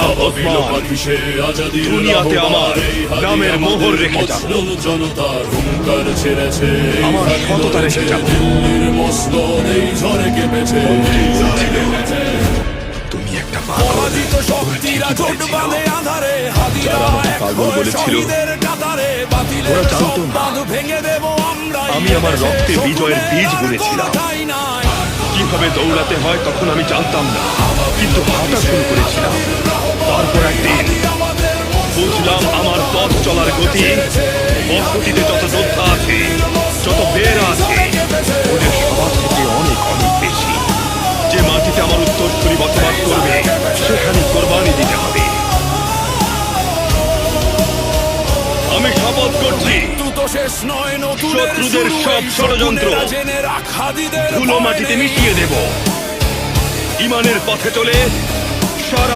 নাম ওসমান। দুনিয়াতে আমার নামের মোহর রেখে যাব। জনতার হুঙ্কার ছেড়েছে, আমার সততা রেখে যাব। দিল্লির মসনদ এই ঝড়ে কেঁপেছে। তুমি একটা পাগল। পরাজিত শক্তিরা জোট বাঁধে আঁধারে, হাদিরা যারা আমাকে এক পাগল হয়ে বলেছিল, শহীদের কাতারে, বাতিলের ওরা জানতো সব না। বাঁধ ভেঙে দেব আমরা। আমি আমার রক্তে বিজয়ের বীজ বুনেছিলাম। কিভাবে দৌড়াতে হয় তখন আমি জানতাম না, কিন্তু হাঁটা শুরু করেছিলাম। তারপর একদিন বুঝলাম আমার পথ চলার গতি, পথগতিতে যত যোদ্ধা আছে, যত বের আছে, ওদের সবার থেকে অনেক অনেক বেশি। যে মাটিতে আমার উত্তরসূরি বসবাস করবে, সেখানে কোরবানি দিতে হবে। আমি শপথ করছি, শত্রুদের সব ষড়যন্ত্র ধুলো মাটিতে মিশিয়ে দেব। ইমানের পথে চলে সারা